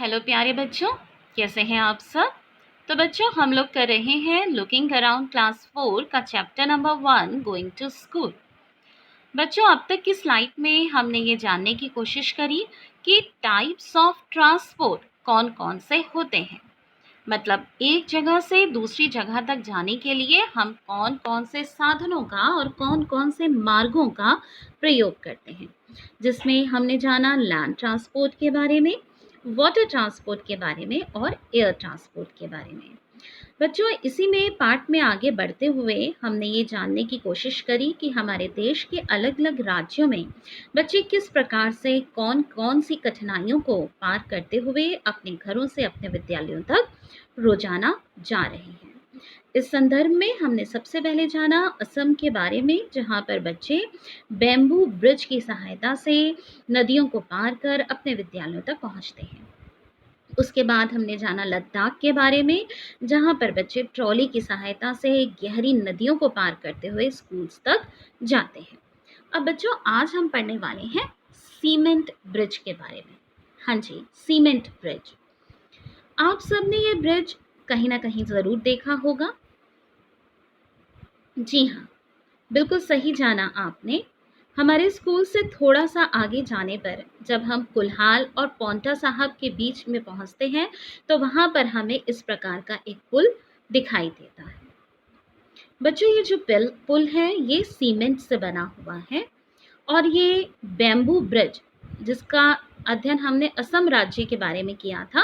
Hello प्यारे बच्चों, कैसे हैं आप सब। तो बच्चों हम लोग कर रहे हैं लुकिंग अराउंड क्लास 4 का chapter number 1 going to school. बच्चों अब तक की स्लाइड में हमने ये जानने की कोशिश करी कि टाइप्स ऑफ ट्रांसपोर्ट कौन कौन से होते हैं। मतलब एक जगह से दूसरी जगह तक जाने के लिए हम कौन कौन से साधनों का और कौन कौन से मार्गों का प्रयोग करते हैं, जिसमें हमने जाना लैंड ट्रांसपोर्ट के बारे में, वाटर ट्रांसपोर्ट के बारे में और एयर ट्रांसपोर्ट के बारे में। बच्चों इसी में पार्ट में आगे बढ़ते हुए हमने ये जानने की कोशिश करी कि हमारे देश के अलग अलग राज्यों में बच्चे किस प्रकार से कौन कौन सी कठिनाइयों को पार करते हुए अपने घरों से अपने विद्यालयों तक रोजाना जा रहे हैं। इस संदर्भ में हमने सबसे पहले जाना असम के बारे में, जहाँ पर बच्चे बैम्बू ब्रिज की सहायता से नदियों को पार कर अपने विद्यालयों तक पहुँचते हैं। उसके बाद हमने जाना लद्दाख के बारे में, जहाँ पर बच्चे ट्रॉली की सहायता से गहरी नदियों को पार करते हुए स्कूल्स तक जाते हैं। अब बच्चों आज हम पढ़ने वाले हैं सीमेंट ब्रिज के बारे में। हाँ जी, सीमेंट ब्रिज। आप सबने ये ब्रिज कहीं ना कहीं ज़रूर देखा होगा। जी हाँ, बिल्कुल सही जाना आपने। हमारे स्कूल से थोड़ा सा आगे जाने पर जब हम कुल्हाल और पौंटा साहब के बीच में पहुंचते हैं तो वहां पर हमें इस प्रकार का एक पुल दिखाई देता है। बच्चों ये जो पुल है ये सीमेंट से बना हुआ है और ये बैम्बू ब्रिज, जिसका अध्ययन हमने असम राज्य के बारे में किया था,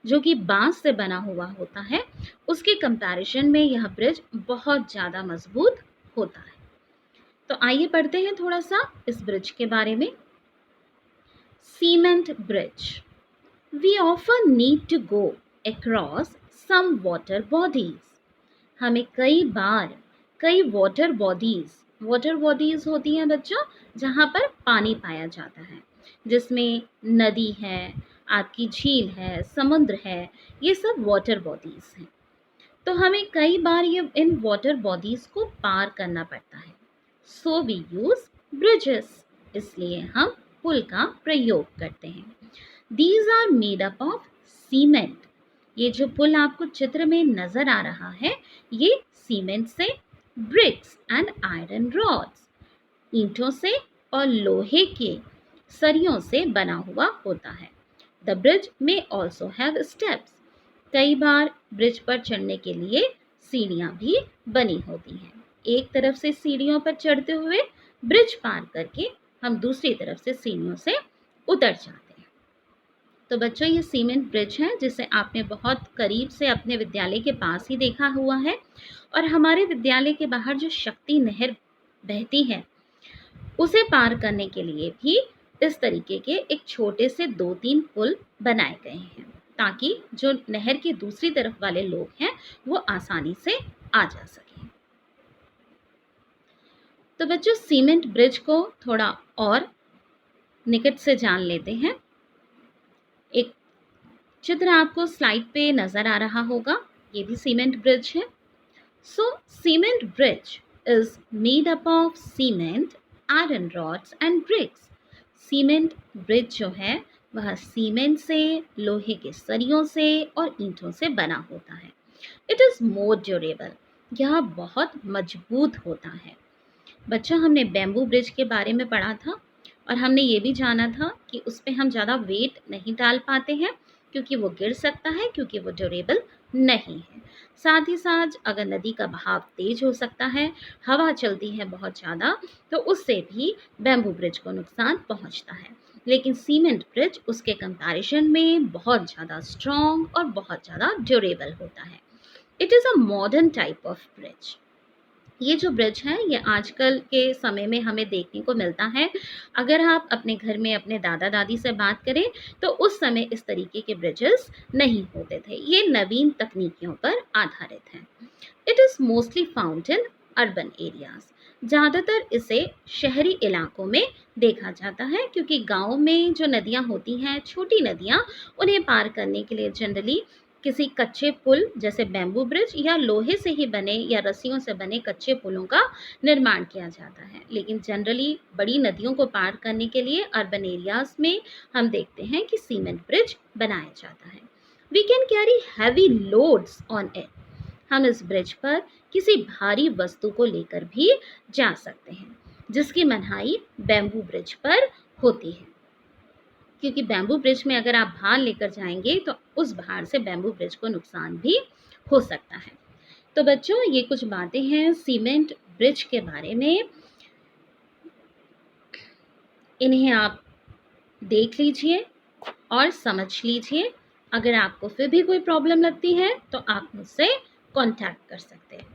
जो कि बांस से बना हुआ होता है, उसके कंपैरिजन में यह ब्रिज बहुत ज़्यादा मजबूत होता है। तो आइए पढ़ते हैं थोड़ा सा इस ब्रिज के बारे में। Cement bridge. We often need to go across some water bodies. हमें कई बार कई वाटर बॉडीज होती हैं बच्चों, जहाँ पर पानी पाया जाता है, जिसमें नदी है, आपकी झील है, समुद्र है, ये सब वाटर बॉडीज हैं। तो हमें कई बार ये इन वाटर बॉडीज को पार करना पड़ता है। सो वी यूज ब्रिजेस, इसलिए हम पुल का प्रयोग करते हैं। These are made up of cement. ये जो पुल आपको चित्र में नजर आ रहा है ये सीमेंट से, ब्रिक्स एंड आयरन रॉड्स, ईंटों से और लोहे के सरियों से बना हुआ होता है। द ब्रिज में ऑल्सो हैव स्टेप्स। कई बार ब्रिज पर चढ़ने के लिए सीढ़ियां भी बनी होती हैं। एक तरफ से सीढ़ियों पर चढ़ते हुए ब्रिज पार करके हम दूसरी तरफ से सीढ़ियों से उतर जाते हैं। तो बच्चों ये सीमेंट ब्रिज है जिसे आपने बहुत करीब से अपने विद्यालय के पास ही देखा हुआ है। और हमारे विद्यालय के बाहर जो शक्ति नहर बहती है उसे पार करने के लिए भी इस तरीके के एक छोटे से 2-3 पुल बनाए गए हैं, ताकि जो नहर के दूसरी तरफ वाले लोग हैं वो आसानी से आ जा सकें। तो बच्चों सीमेंट ब्रिज को थोड़ा और निकट से जान लेते हैं। एक चित्र आपको स्लाइड पे नजर आ रहा होगा, ये भी सीमेंट ब्रिज है। So cement bridge is made up of cement, iron rods and bricks. Cement bridge जो है वह सीमेंट से, लोहे के सरियों से और ईंटों से बना होता है। इट इज़ मोर ड्यूरेबल, यह बहुत मजबूत होता है। बच्चों हमने बैम्बू ब्रिज के बारे में पढ़ा था और हमने ये भी जाना था कि उस पर हम ज़्यादा वेट नहीं डाल पाते हैं क्योंकि वो गिर सकता है, क्योंकि वो ड्यूरेबल नहीं है। साथ ही साथ अगर नदी का बहाव तेज हो सकता है, हवा चलती है बहुत ज़्यादा, तो उससे भी बैम्बू ब्रिज को नुकसान पहुंचता है। लेकिन सीमेंट ब्रिज उसके कंपैरिजन में बहुत ज़्यादा स्ट्रॉन्ग और बहुत ज़्यादा ड्यूरेबल होता है। It is a modern type of bridge. ये जो ब्रिज है ये आजकल के समय में हमें देखने को मिलता है। अगर आप अपने घर में अपने दादा दादी से बात करें तो उस समय इस तरीके के ब्रिजेस नहीं होते थे, ये नवीन तकनीकियों पर आधारित हैं। It is mostly found in urban areas. ज़्यादातर इसे शहरी इलाकों में देखा जाता है, क्योंकि गाँव में जो नदियाँ होती हैं, छोटी नदियाँ, उन्हें पार करने के लिए जनरली किसी कच्चे पुल जैसे बैम्बू ब्रिज या लोहे से ही बने या रस्सियों से बने कच्चे पुलों का निर्माण किया जाता है। लेकिन जनरली बड़ी नदियों को पार करने के लिए अर्बन एरियाज में हम देखते हैं कि सीमेंट ब्रिज बनाया जाता है। We can carry heavy loads on it. हम इस ब्रिज पर किसी भारी वस्तु को लेकर भी जा सकते हैं, जिसकी मनाही बैम्बू ब्रिज पर होती है, क्योंकि बैम्बू ब्रिज में अगर आप भार लेकर जाएंगे तो उस भार से बैम्बू ब्रिज को नुकसान भी हो सकता है। तो बच्चों, ये कुछ बातें हैं सीमेंट ब्रिज के बारे में। इन्हें आप देख लीजिए और समझ लीजिए। अगर आपको फिर भी कोई प्रॉब्लम लगती है तो आप मुझसे कांटेक्ट कर सकते हैं।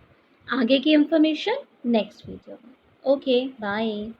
आगे की इंफॉर्मेशन नेक्स्ट वीडियो में। Okay, bye.